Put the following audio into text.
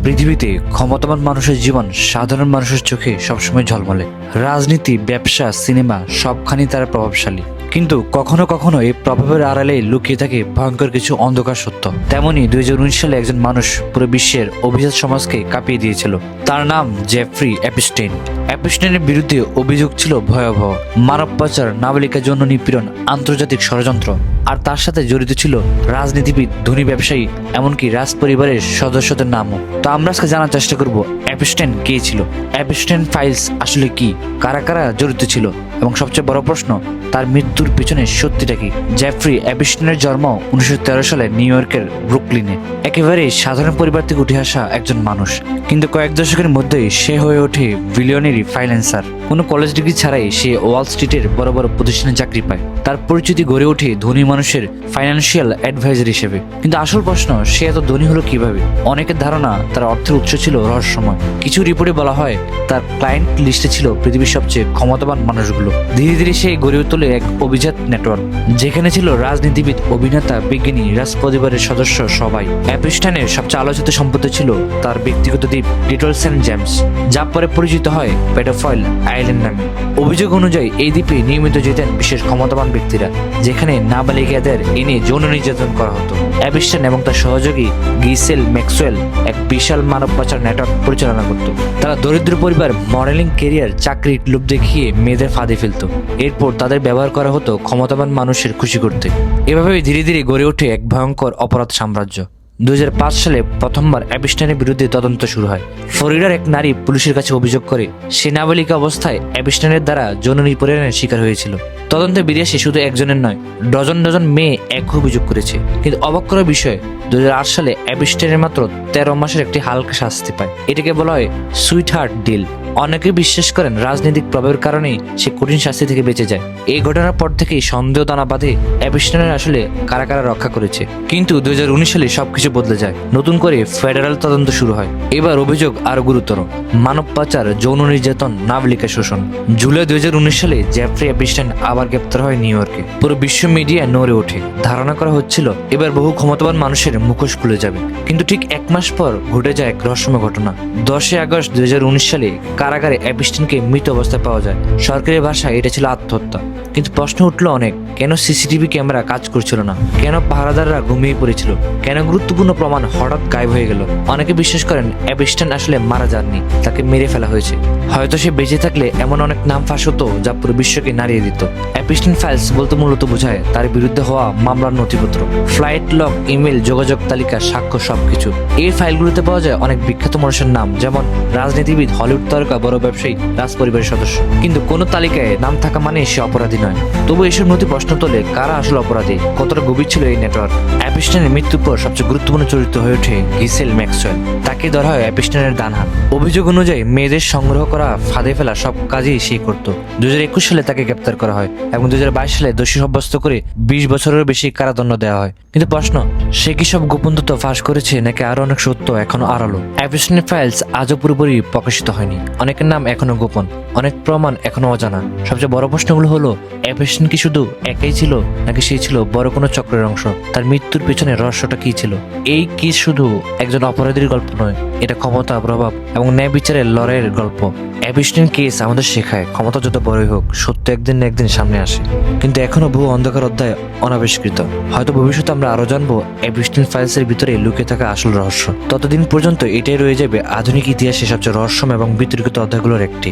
পৃথিবীতে ক্ষমতাবান মানুষের জীবন সাধারণ মানুষের চোখে সবসময় ঝলমলে। রাজনীতি, ব্যবসা, সিনেমা সবখানেই তারা প্রভাবশালী, কিন্তু কখনো কখনো এই প্রভাবের আড়ালে লুকিয়ে থাকে ভয়ঙ্কর কিছু অন্ধকার সত্য। তেমনি 2019 সালে একজন মানুষ পুরো বিশ্বের অভিজাত সমাজকে কাঁপিয়ে দিয়েছিল। তার নাম জেফ্রি এপস্টেইন। এপস্টেইনের বিরুদ্ধে অভিযোগ ছিল ভয়াবহ মানব পাচার, নাবালিকা যৌন নিপীড়ন, আন্তর্জাতিক ষড়যন্ত্র, আর তার সাথে জড়িত ছিল রাজনীতিবিদ, ধনী ব্যবসায়ী, এমনকি রাজ পরিবারের সদস্যদের নামও। তো আমরা আজকে জানার চেষ্টা করব এপস্টেইন কে ছিল, এপস্টেইন ফাইলস আসলে কি, কারা কারা জড়িত ছিল, এবং সবচেয়ে বড় প্রশ্ন, তার মৃত্যুর পিছনে সত্যিটা কি। জেফ্রি এপস্টেইনের জন্ম 1913 সালে নিউ ইয়র্কের ব্রুকলিনে। একেবারে সাধারণ পরিবার থেকে উঠে আসা একজন মানুষ, কিন্তু কয়েক দশকের মধ্যেই সে হয়ে ওঠে বিলিয়নারি ফাইন্যান্সার। কোনো কলেজ ডিগ্রি ছাড়াই সে ওয়াল স্ট্রিটের বড় বড় প্রতিষ্ঠানে চাকরি পায়। তার পরিচিতি গড়ে ওঠে ধনী মানুষের ফাইন্যান্সিয়াল অ্যাডভাইজার হিসেবে। কিন্তু আসল প্রশ্ন, সে এত ধনী হলো কিভাবে? অনেকের ধারণা তার অর্থের উৎস ছিল রহস্যময়। কিছু রিপোর্টে বলা হয় তার ক্লায়েন্ট লিস্টে ছিল পৃথিবীর সবচেয়ে ক্ষমতাবান মানুষগুলো। ধীরে ধীরে সে গড়ে তোলে এক অভিজাত নেটওয়ার্ক, যেখানে ছিল রাজনীতিবিদ, অভিনেতা, বিজ্ঞানী, রাজ পরিবারের সদস্য সবাই। এপস্টেইনের সবচেয়ে আলোচিত সম্পত্তি ছিল তার ব্যক্তিগত দ্বীপ লিটল সেন্ট জেমস, যা পরে পরিচিত হয় পেডোফাইল আইল্যান্ড নামে। অভিযোগ অনুযায়ী এই দ্বীপে নিয়মিত যেতেন বিশেষ ক্ষমতাবান ব্যক্তিরা, যেখানে নাবালিকাদের এনে যৌন নির্যাতন করা হতো। এপস্টেইন এবং তার সহযোগী গিসেল ম্যাক্সওয়েল এক বিশাল মানব পাচার নেটওয়ার্ক পরিচালনা করত। তারা দরিদ্র পরিবার, মডেলিং কেরিয়ার, চাকরির লোভ দেখিয়ে মেয়েদের ফাঁদে ফেলত। এরপর তাদের ব্যবহার করা হতো ক্ষমতাবান মানুষের খুশি করতে। এভাবেই ধীরে ধীরে গড়ে ওঠে এক ভয়ঙ্কর অপরাধ সাম্রাজ্য। 2005 সালে প্রথমবার এপস্টেইনের বিরুদ্ধে তদন্ত শুরু হয়। ফ্লোরিডার এক নারী পুলিশের কাছে অভিযোগ করে সে নাবালিকা অবস্থায় এপস্টেইনের দ্বারা যৌন নিপীড়নের শিকার হয়েছিল। তদন্তে বেরিয়ে আসে শুধু একজনের নয়, ডজন ডজন মেয়ে এক অভিযোগ করেছে। কিন্তু অবাক করার বিষয়, 2008 সালে এপস্টেইনের মাত্র 13 মাসের একটি হালকা শাস্তি পায়। এটাকে বলা হয় সুইট হার্ট ডিল। অনেকে বিশ্বাস করেন রাজনৈতিক প্রভাবের কারণেই সে কঠিন শাস্তি থেকে বেঁচে যায়। এই ঘটনার পর থেকেই সন্দেহ দানা বাঁধে এপস্টেইনের আসলে কারা কারা রক্ষা করেছে। কিন্তু 2019 সালে সবকিছু বদলে যায়। নতুন করে ফেডারেল তদন্ত শুরু হয়। এবার অভিযোগ আরো গুরুতর, মানব পাচার, যৌন নির্যাতন, নাবালিকা শোষণ। জুলাই 2019 সালে জেফ্রি এপস্টেইন আবার গ্রেপ্তার হয় নিউ ইয়র্কে। পুরো বিশ্ব মিডিয়া নড়ে ওঠে। ধারণা করা হচ্ছিল এবার বহু ক্ষমতাবান মানুষের মুখোশ খুলে যাবে। কিন্তু ঠিক এক মাস পর ঘটে যায় এক রহস্যময় ঘটনা। 10 আগস্ট 2019 সালে কারাগারে এপস্টেইনকে মৃত অবস্থায় পাওয়া যায়। সরকারি ভাষায় এটা ছিল আত্মহত্যা। কিন্তু প্রশ্ন উঠলো অনেক, কেন সিসিটিভি ক্যামেরা কাজ করছিল না? কেন পাহারাদাররা ঘুমিয়ে পড়েছিল? কেন গুরুত্বপূর্ণ প্রমাণ হঠাৎ গায়েব হয়ে গেল? অনেকে বিশ্বাস করেন এপস্টেইন আসলে মারা যাননি, তাকে মেরে ফেলা হয়েছে। হয়তো সে বেঁচে থাকলে এমন অনেক নাম ফাঁস হতো যা পুরো বিশ্বকে নাড়িয়ে দিত। এপস্টেইন ফাইলস বলতে মূলত বোঝায় তার বিরুদ্ধে হওয়া মামলার নথিপত্র, ফ্লাইট লগ, ইমেল, যোগাযোগ তালিকা, সাক্ষ্য, সবকিছু। এই ফাইলগুলোতে পাওয়া যায় অনেক বিখ্যাত মানুষের নাম, যেমন রাজনীতিবিদ, হলিউড তারকা, বড় ব্যবসায়ী, রাজ পরিবারের সদস্য। কিন্তু কোনো তালিকায় নাম থাকা মানে সে অপরাধী নয়। তবু এসব নথি প্রশ্ন তোলে, কারা আসলে অপরাধী? কতটা গভীর ছিল এই নেটওয়ার্ক? এপস্টেইনের মৃত্যুর পর সবচেয়ে গুরুত্বপূর্ণ চরিত্র হয়ে ওঠে গিসেল ম্যাক্সওয়েল। তাকে ধরা হয় এপস্টেইনের ডান হাত। অভিযোগ অনুযায়ী মেয়েদের সংগ্রহ করা, ফাঁদে ফেলা সব কাজেই সে করত। 2021 সালে তাকে গ্রেপ্তার করা হয় এবং 2022 সালে দোষী সাব্যস্ত করে 20 বছরেরও বেশি কারাদণ্ড দেওয়া হয়। কিন্তু প্রশ্ন, সে কি সব গোপন তথ্য ফাঁস করেছে, নাকি আরো অনেক সত্য এখনো আড়ালো? এপস্টেইনের ফাইলস আজও পুরোপুরি প্রকাশিত হয়নি। অনেকের নাম এখনো গোপন, অনেক প্রমাণ এখনো অজানা। সবচেয়ে বড় প্রশ্নগুলো হলো, এপস্টেইন কি শুধু একাই ছিল, নাকি সে ছিল বড় কোনো চক্রের অংশ? তার মৃত্যুর পেছনে রহস্যটা কি ছিল? এই কি শুধু একজন অপরাধীর গল্প নয়, এটা ক্ষমতা, প্রভাব এবং ন্যায় বিচারের লড়াইয়ের গল্প। এপস্টেইন কেস আমাদের শেখায় ক্ষমতা যত বড়ই হোক, সত্য একদিন না একদিন সামনে আসে। কিন্তু এখনো বহু অন্ধকার অধ্যায় অনাবিষ্কৃত। হয়তো ভবিষ্যতে আমরা আরো জানবো এপস্টেইন ফাইলসের ভিতরে লুকিয়ে থাকা আসল রহস্য। ততদিন পর্যন্ত এটাই রয়ে যাবে আধুনিক ইতিহাসে সবচেয়ে রহস্যময় এবং বিতর্কিত অধ্যায়গুলোর একটি।